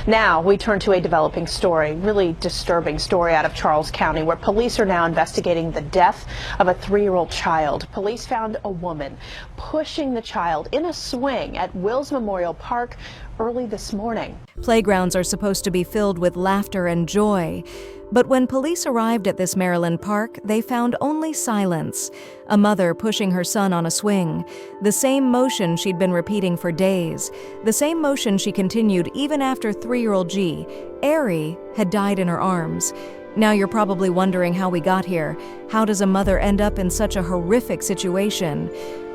Now we turn to a developing story, really disturbing story out of Charles County, where police are now investigating the death of a 3-year-old child. Police found a woman pushing the child in a swing at Wills Memorial Park early this morning. Playgrounds are supposed to be filled with laughter and joy. But when police arrived at this Maryland park, they found only silence. A mother pushing her son on a swing. The same motion she'd been repeating for days. The same motion she continued even after 3-year-old G, Airy, had died in her arms. Now you're probably wondering how we got here. How does a mother end up in such a horrific situation?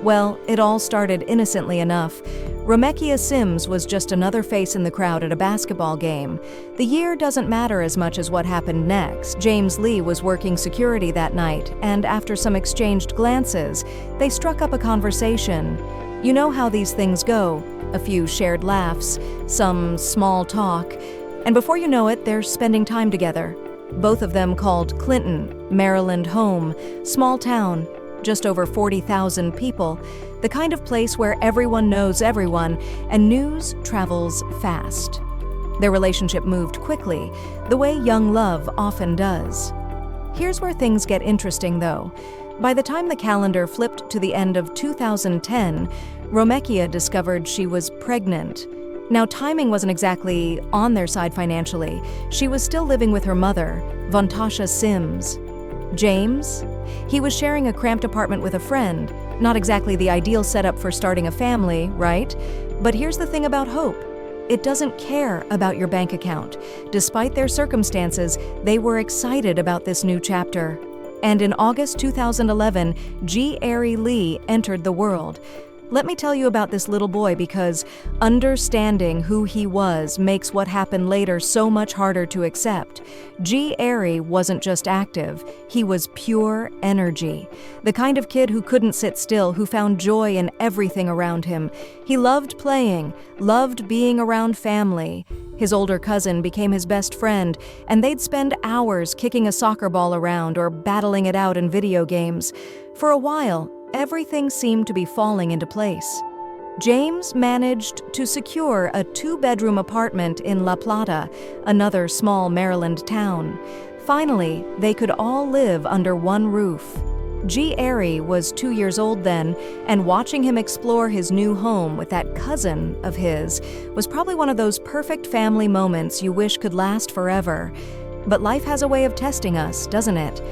Well, it all started innocently enough. Romekia Sims was just another face in the crowd at a basketball game. The year doesn't matter as much as what happened next. James Lee was working security that night, and after some exchanged glances, they struck up a conversation. You know how these things go. A few shared laughs, some small talk, and before you know it, they're spending time together. Both of them called Clinton, Maryland home, small town, just over 40,000 people, the kind of place where everyone knows everyone and news travels fast. Their relationship moved quickly, the way young love often does. Here's where things get interesting, though. By the time the calendar flipped to the end of 2010, Romekia discovered she was pregnant. Now, timing wasn't exactly on their side financially. She was still living with her mother, Romekia Sims. James? He was sharing a cramped apartment with a friend. Not exactly the ideal setup for starting a family, right? But here's the thing about hope. It doesn't care about your bank account. Despite their circumstances, they were excited about this new chapter. And in August 2011, Airy Lee entered the world. Let me tell you about this little boy because understanding who he was makes what happened later so much harder to accept. Airy wasn't just active, he was pure energy. The kind of kid who couldn't sit still, who found joy in everything around him. He loved playing, loved being around family. His older cousin became his best friend, and they'd spend hours kicking a soccer ball around or battling it out in video games. For a while, everything seemed to be falling into place. James managed to secure a 2-bedroom apartment in La Plata, another small Maryland town. Finally, they could all live under one roof. Airy was 2 years old then, and watching him explore his new home with that cousin of his was probably one of those perfect family moments you wish could last forever. But life has a way of testing us, doesn't it?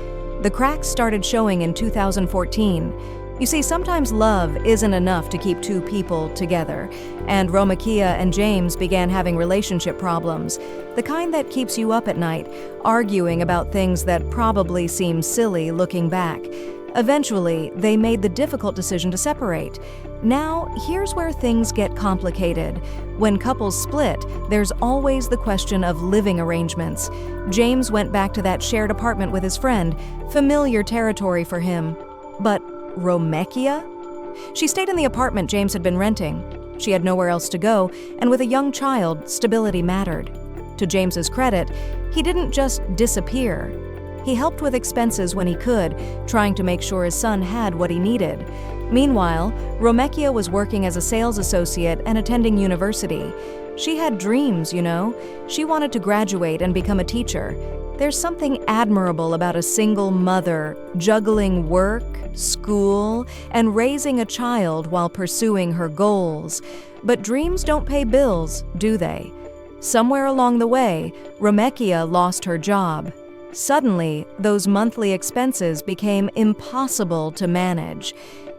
The cracks started showing in 2014. You see, sometimes love isn't enough to keep two people together, and Romekia and James began having relationship problems, the kind that keeps you up at night, arguing about things that probably seem silly looking back. Eventually, they made the difficult decision to separate. Now, here's where things get complicated. When couples split, there's always the question of living arrangements. James went back to that shared apartment with his friend, familiar territory for him. But Romekia? She stayed in the apartment James had been renting. She had nowhere else to go, and with a young child, stability mattered. To James's credit, he didn't just disappear. He helped with expenses when he could, trying to make sure his son had what he needed. Meanwhile, Romekia was working as a sales associate and attending university. She had dreams, you know. She wanted to graduate and become a teacher. There's something admirable about a single mother juggling work, school, and raising a child while pursuing her goals. But dreams don't pay bills, do they? Somewhere along the way, Romekia lost her job. Suddenly, those monthly expenses became impossible to manage.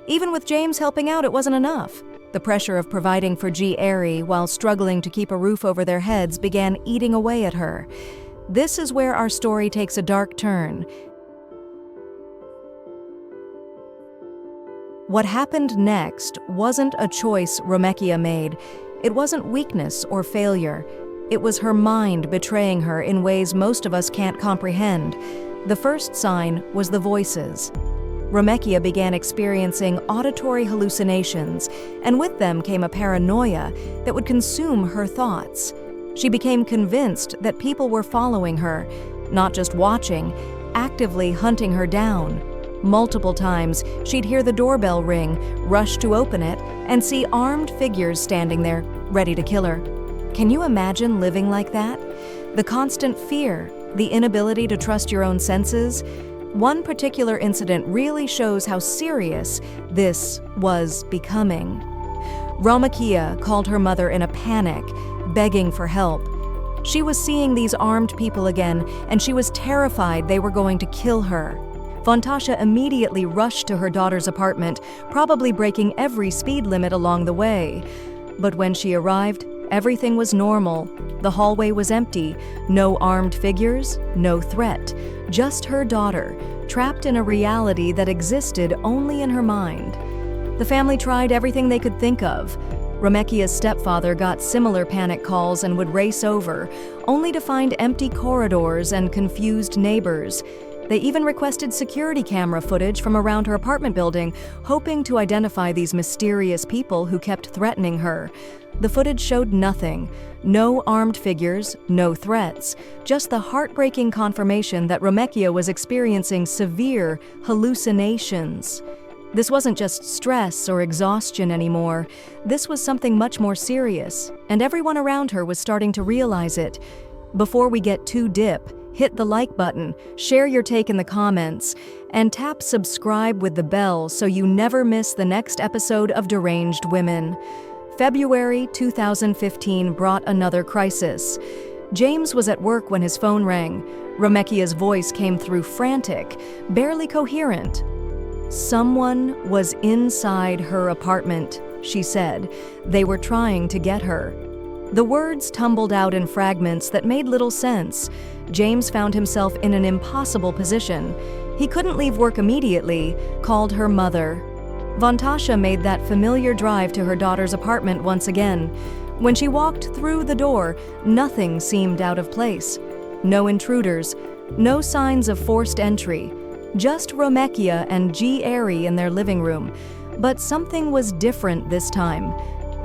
Even with James helping out, it wasn't enough. The pressure of providing for Airy while struggling to keep a roof over their heads began eating away at her. This is where our story takes a dark turn. What happened next wasn't a choice Romekia made. It wasn't weakness or failure. It was her mind betraying her in ways most of us can't comprehend. The first sign was the voices. Romekia began experiencing auditory hallucinations, and with them came a paranoia that would consume her thoughts. She became convinced that people were following her, not just watching, actively hunting her down. Multiple times, she'd hear the doorbell ring, rush to open it, and see armed figures standing there, ready to kill her. Can you imagine living like that? The constant fear, the inability to trust your own senses. One particular incident really shows how serious this was becoming. Romekia called her mother in a panic, begging for help. She was seeing these armed people again, and she was terrified they were going to kill her. Vantasha immediately rushed to her daughter's apartment, probably breaking every speed limit along the way. But when she arrived, everything was normal. The hallway was empty, no armed figures, no threat, just her daughter, trapped in a reality that existed only in her mind. The family tried everything they could think of. Romekia's stepfather got similar panic calls and would race over, only to find empty corridors and confused neighbors. They even requested security camera footage from around her apartment building, hoping to identify these mysterious people who kept threatening her. The footage showed nothing. No armed figures, no threats, just the heartbreaking confirmation that Romekia was experiencing severe hallucinations. This wasn't just stress or exhaustion anymore. This was something much more serious, and everyone around her was starting to realize it. Before we get too deep, hit the like button, share your take in the comments, and tap subscribe with the bell so you never miss the next episode of Deranged Women. February 2015 brought another crisis. James was at work when his phone rang. Romekia's voice came through frantic, barely coherent. "Someone was inside her apartment," she said. "They were trying to get her." The words tumbled out in fragments that made little sense. James found himself in an impossible position. He couldn't leave work immediately, called her mother. Vantasha made that familiar drive to her daughter's apartment once again. When she walked through the door, nothing seemed out of place. No intruders, no signs of forced entry. Just Romekia and Airy in their living room. But something was different this time.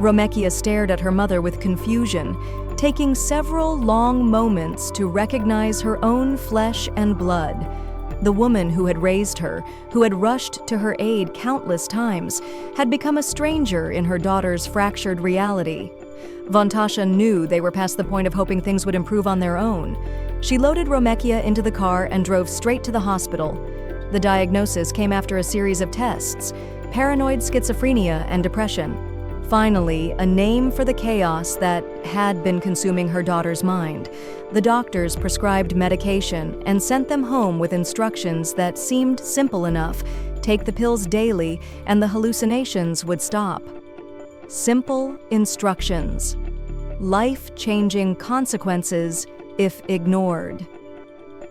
Romekia stared at her mother with confusion, taking several long moments to recognize her own flesh and blood. The woman who had raised her, who had rushed to her aid countless times, had become a stranger in her daughter's fractured reality. Vantasha knew they were past the point of hoping things would improve on their own. She loaded Romekia into the car and drove straight to the hospital. The diagnosis came after a series of tests: paranoid schizophrenia and depression. Finally, a name for the chaos that had been consuming her daughter's mind. The doctors prescribed medication and sent them home with instructions that seemed simple enough. Take the pills daily and the hallucinations would stop. Simple instructions. Life-changing consequences if ignored.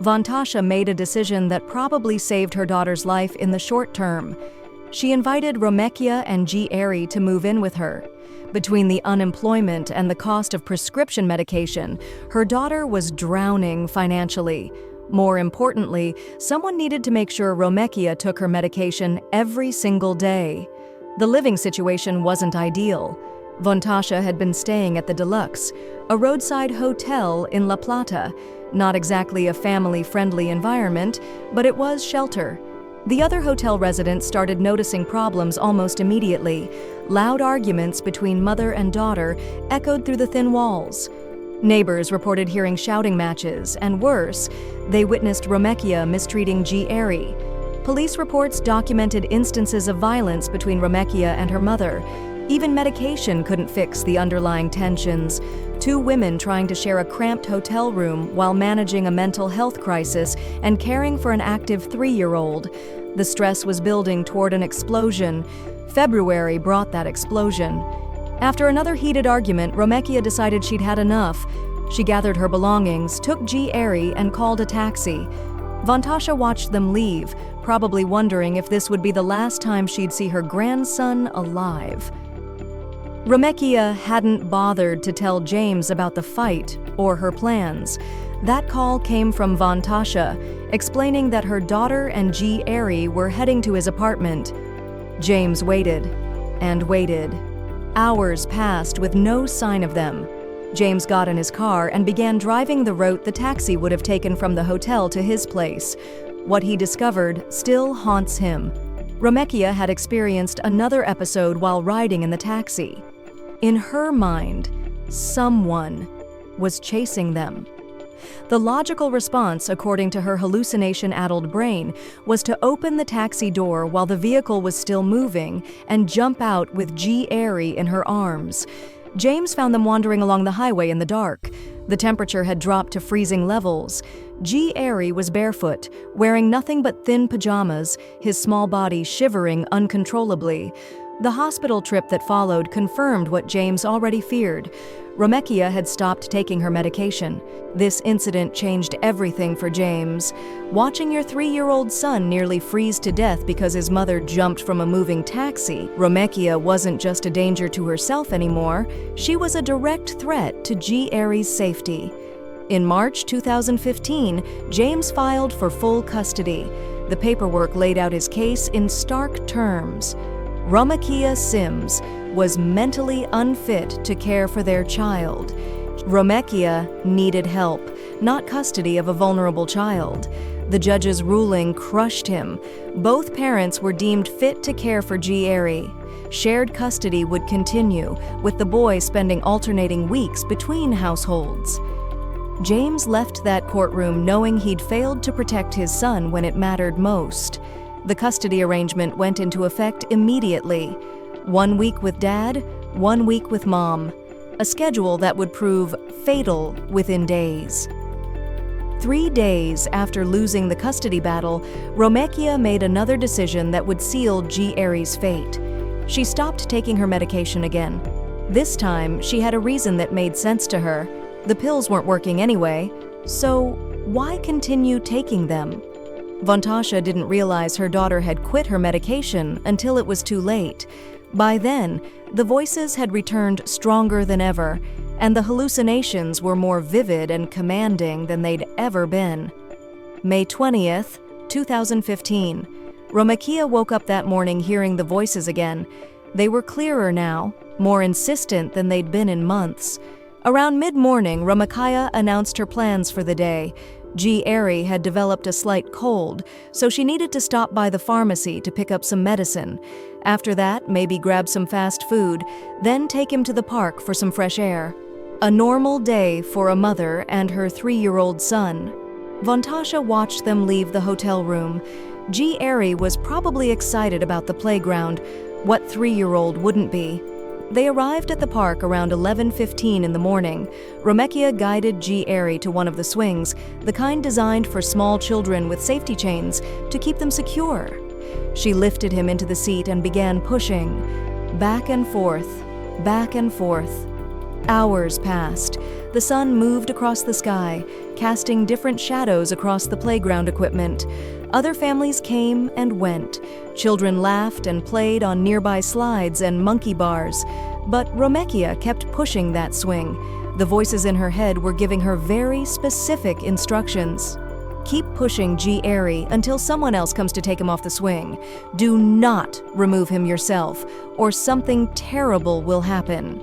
Vantasha made a decision that probably saved her daughter's life in the short term. She invited Romekia and Airy to move in with her. Between the unemployment and the cost of prescription medication, her daughter was drowning financially. More importantly, someone needed to make sure Romekia took her medication every single day. The living situation wasn't ideal. Vantasha had been staying at the Deluxe, a roadside hotel in La Plata. Not exactly a family-friendly environment, but it was shelter. The other hotel residents started noticing problems almost immediately. Loud arguments between mother and daughter echoed through the thin walls. Neighbors reported hearing shouting matches, and worse, they witnessed Romekia mistreating Airy. Police reports documented instances of violence between Romekia and her mother. Even medication couldn't fix the underlying tensions. Two women trying to share a cramped hotel room while managing a mental health crisis and caring for an active 3-year-old. The stress was building toward an explosion. February brought that explosion. After another heated argument, Romekia decided she'd had enough. She gathered her belongings, took Airy, and called a taxi. Vantasha watched them leave, probably wondering if this would be the last time she'd see her grandson alive. Romekia hadn't bothered to tell James about the fight or her plans. That call came from Vantasha, explaining that her daughter and Airy were heading to his apartment. James waited and waited. Hours passed with no sign of them. James got in his car and began driving the route the taxi would have taken from the hotel to his place. What he discovered still haunts him. Romekia had experienced another episode while riding in the taxi. In her mind, someone was chasing them. The logical response, according to her hallucination-addled brain, was to open the taxi door while the vehicle was still moving and jump out with Airy in her arms. James found them wandering along the highway in the dark. The temperature had dropped to freezing levels. Airy was barefoot, wearing nothing but thin pajamas, his small body shivering uncontrollably. The hospital trip that followed confirmed what James already feared. Romekia had stopped taking her medication. This incident changed everything for James. Watching your 3-year-old son nearly freeze to death because his mother jumped from a moving taxi, Romekia wasn't just a danger to herself anymore. She was a direct threat to Airy's safety. In March 2015, James filed for full custody. The paperwork laid out his case in stark terms. Romekia Sims was mentally unfit to care for their child. Romekia needed help, not custody of a vulnerable child. The judge's ruling crushed him. Both parents were deemed fit to care for Airy. Shared custody would continue, with the boy spending alternating weeks between households. James left that courtroom knowing he'd failed to protect his son when it mattered most. The custody arrangement went into effect immediately. 1 week with Dad, 1 week with Mom. A schedule that would prove fatal within days. 3 days after losing the custody battle, Romekia made another decision that would seal Airy's fate. She stopped taking her medication again. This time, she had a reason that made sense to her. The pills weren't working anyway, so why continue taking them? Vantasha didn't realize her daughter had quit her medication until it was too late. By then, the voices had returned stronger than ever, and the hallucinations were more vivid and commanding than they'd ever been. May 20th, 2015. Romekia woke up that morning hearing the voices again. They were clearer now, more insistent than they'd been in months. Around mid-morning, Romekia announced her plans for the day. Airy had developed a slight cold, so she needed to stop by the pharmacy to pick up some medicine. After that, maybe grab some fast food, then take him to the park for some fresh air. A normal day for a mother and her 3-year-old son. Vantasha watched them leave the hotel room. Airy was probably excited about the playground. What 3-year-old wouldn't be? They arrived at the park around 11:15 in the morning. Romekia guided Airy to one of the swings, the kind designed for small children with safety chains to keep them secure. She lifted him into the seat and began pushing. Back and forth, back and forth. Hours passed. The sun moved across the sky, casting different shadows across the playground equipment. Other families came and went. Children laughed and played on nearby slides and monkey bars. But Romekia kept pushing that swing. The voices in her head were giving her very specific instructions. Keep pushing Airy until someone else comes to take him off the swing. Do not remove him yourself, or something terrible will happen.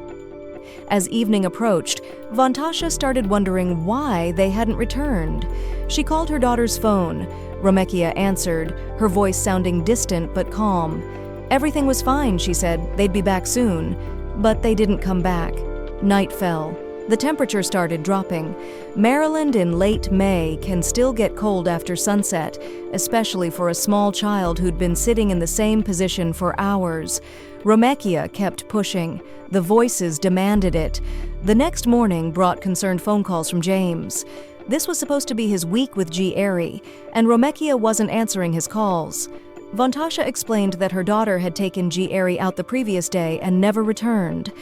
As evening approached, Vantasha started wondering why they hadn't returned. She called her daughter's phone. Romekia answered, her voice sounding distant but calm. Everything was fine, she said. They'd be back soon. But they didn't come back. Night fell. The temperature started dropping. Maryland in late May can still get cold after sunset, especially for a small child who'd been sitting in the same position for hours. Romekia kept pushing. The voices demanded it. The next morning brought concerned phone calls from James. This was supposed to be his week with Airy, and Romekia wasn't answering his calls. Vantasha explained that her daughter had taken Airy out the previous day and never returned.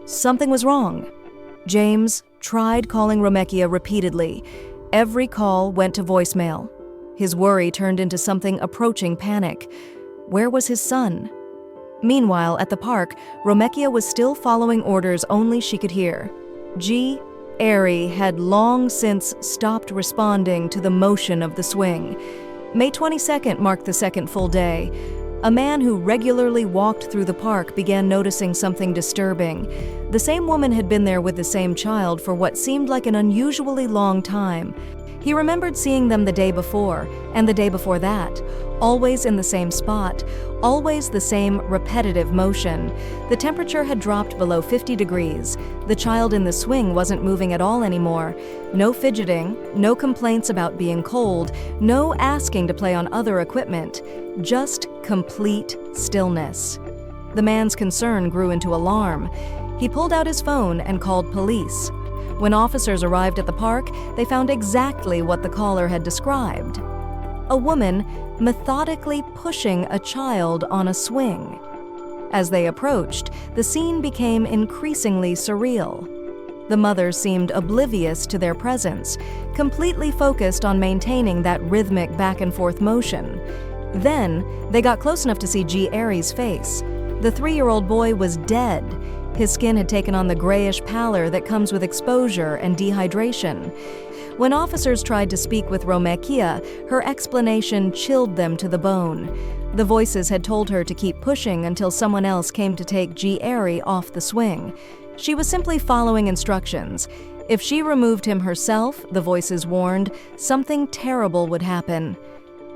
Something was wrong. James tried calling Romekia repeatedly. Every call went to voicemail. His worry turned into something approaching panic. Where was his son? Meanwhile, at the park, Romekia was still following orders only she could hear. Airy had long since stopped responding to the motion of the swing. May 22nd marked the second full day. A man who regularly walked through the park began noticing something disturbing. The same woman had been there with the same child for what seemed like an unusually long time. He remembered seeing them the day before, and the day before that, always in the same spot, always the same repetitive motion. The temperature had dropped below 50 degrees. The child in the swing wasn't moving at all anymore. No fidgeting, no complaints about being cold, no asking to play on other equipment. Just complete stillness. The man's concern grew into alarm. He pulled out his phone and called police. When officers arrived at the park, they found exactly what the caller had described. A woman methodically pushing a child on a swing. As they approached, the scene became increasingly surreal. The mother seemed oblivious to their presence, completely focused on maintaining that rhythmic back-and-forth motion. Then, they got close enough to see G. Airy's face. The 3-year-old boy was dead. His skin had taken on the grayish pallor that comes with exposure and dehydration. When officers tried to speak with Romekia, her explanation chilled them to the bone. The voices had told her to keep pushing until someone else came to take G. Airy off the swing. She was simply following instructions. If she removed him herself, the voices warned, something terrible would happen.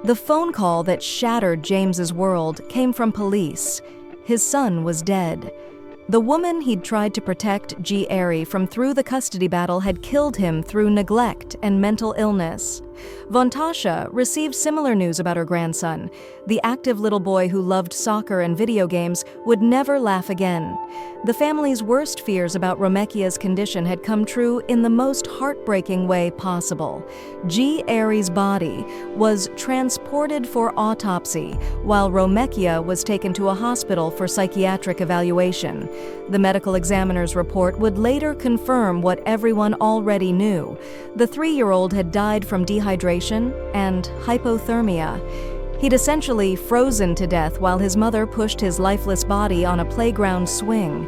The phone call that shattered James's world came from police. His son was dead. The woman he'd tried to protect, G. Airy, from through the custody battle had killed him through neglect and mental illness. Vontasha received similar news about her grandson. The active little boy who loved soccer and video games would never laugh again. The family's worst fears about Romekia's condition had come true in the most heartbreaking way possible. G. Airy's body was transported for autopsy, while Romekia was taken to a hospital for psychiatric evaluation. The medical examiner's report would later confirm what everyone already knew. The 3-year-old had died from dehydration and hypothermia. He'd essentially frozen to death while his mother pushed his lifeless body on a playground swing.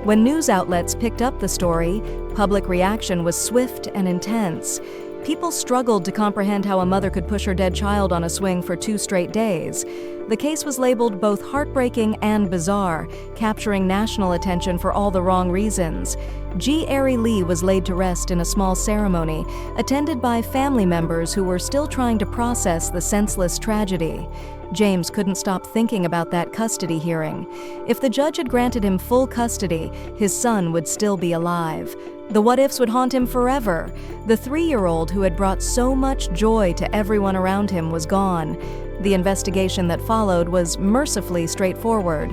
When news outlets picked up the story, public reaction was swift and intense. People struggled to comprehend how a mother could push her dead child on a swing for 2 straight days. The case was labeled both heartbreaking and bizarre, capturing national attention for all the wrong reasons. G. Airy Lee was laid to rest in a small ceremony, attended by family members who were still trying to process the senseless tragedy. James couldn't stop thinking about that custody hearing. If the judge had granted him full custody, his son would still be alive. The what-ifs would haunt him forever. The 3-year-old who had brought so much joy to everyone around him was gone. The investigation that followed was mercifully straightforward.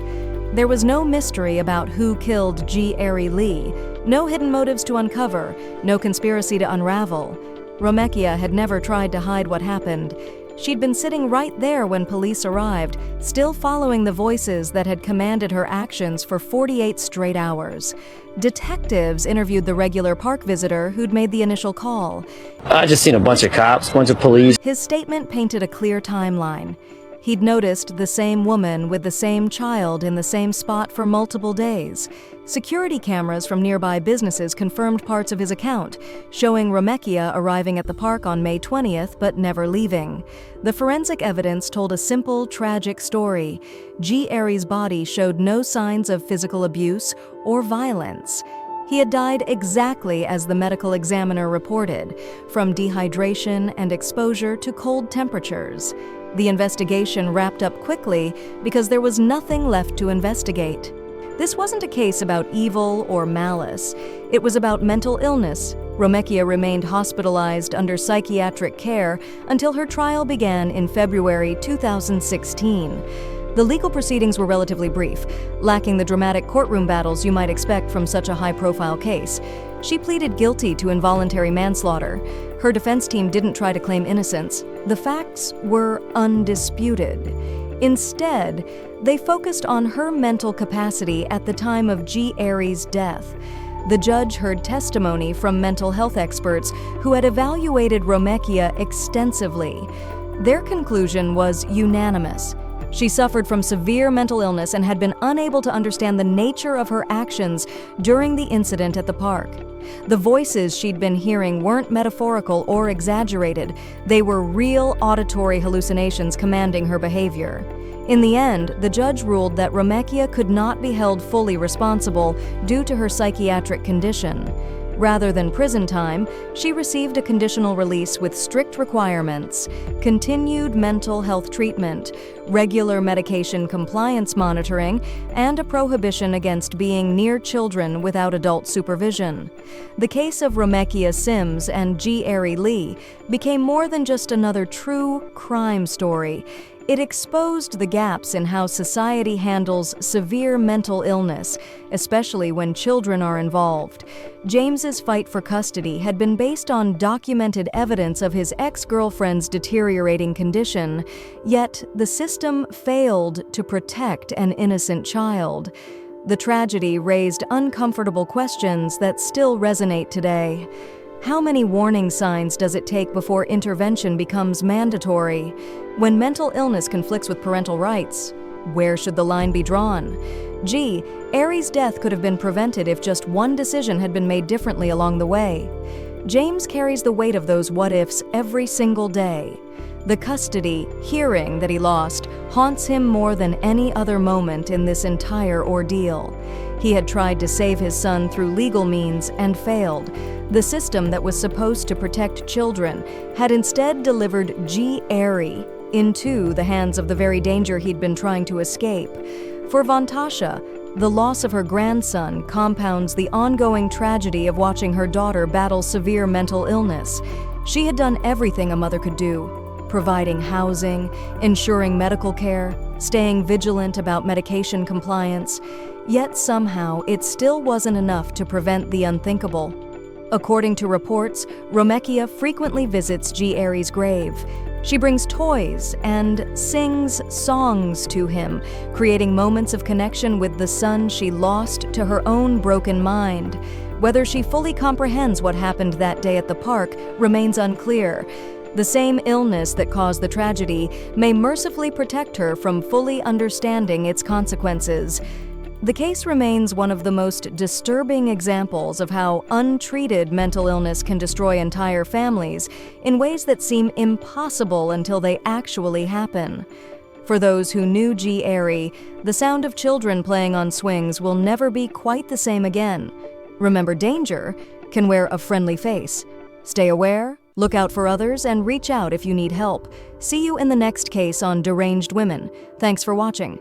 There was no mystery about who killed G. Airy Lee, no hidden motives to uncover, no conspiracy to unravel. Romekia had never tried to hide what happened. She'd been sitting right there when police arrived, still following the voices that had commanded her actions for 48 straight hours. Detectives interviewed the regular park visitor who'd made the initial call. I just seen a bunch of cops, bunch of police. His statement painted a clear timeline. He'd noticed the same woman with the same child in the same spot for multiple days. Security cameras from nearby businesses confirmed parts of his account, showing Romekia arriving at the park on May 20th but never leaving. The forensic evidence told a simple, tragic story. G. Airy's body showed no signs of physical abuse or violence. He had died exactly as the medical examiner reported, from dehydration and exposure to cold temperatures. The investigation wrapped up quickly because there was nothing left to investigate. This wasn't a case about evil or malice. It was about mental illness. Romekia remained hospitalized under psychiatric care until her trial began in February 2016. The legal proceedings were relatively brief, lacking the dramatic courtroom battles you might expect from such a high-profile case. She pleaded guilty to involuntary manslaughter. Her defense team didn't try to claim innocence. The facts were undisputed. Instead, they focused on her mental capacity at the time of G. Airy's death. The judge heard testimony from mental health experts who had evaluated Romekia extensively. Their conclusion was unanimous. She suffered from severe mental illness and had been unable to understand the nature of her actions during the incident at the park. The voices she'd been hearing weren't metaphorical or exaggerated. They were real auditory hallucinations commanding her behavior. In the end, the judge ruled that Romekia could not be held fully responsible due to her psychiatric condition. Rather than prison time, she received a conditional release with strict requirements: continued mental health treatment, regular medication compliance monitoring, and a prohibition against being near children without adult supervision. The case of Romekia Sims and Airy Lee became more than just another true crime story. It exposed the gaps in how society handles severe mental illness, especially when children are involved. James's fight for custody had been based on documented evidence of his ex-girlfriend's deteriorating condition, yet the system failed to protect an innocent child. The tragedy raised uncomfortable questions that still resonate today. How many warning signs does it take before intervention becomes mandatory? When mental illness conflicts with parental rights, where should the line be drawn? Airy's death could have been prevented if just one decision had been made differently along the way. James carries the weight of those what-ifs every single day. The custody hearing that he lost haunts him more than any other moment in this entire ordeal. He had tried to save his son through legal means and failed. The system that was supposed to protect children had instead delivered Airy into the hands of the very danger he'd been trying to escape. For Vantasha, the loss of her grandson compounds the ongoing tragedy of watching her daughter battle severe mental illness. She had done everything a mother could do: providing housing, ensuring medical care, staying vigilant about medication compliance. Yet somehow it still wasn't enough to prevent the unthinkable. According to reports, Romekia frequently visits Airy's grave. She brings toys and sings songs to him, creating moments of connection with the son she lost to her own broken mind. Whether she fully comprehends what happened that day at the park remains unclear. The same illness that caused the tragedy may mercifully protect her from fully understanding its consequences. The case remains one of the most disturbing examples of how untreated mental illness can destroy entire families in ways that seem impossible until they actually happen. For those who knew Airy, the sound of children playing on swings will never be quite the same again. Remember, danger can wear a friendly face. Stay aware, look out for others, and reach out if you need help. See you in the next case on Deranged Women. Thanks for watching.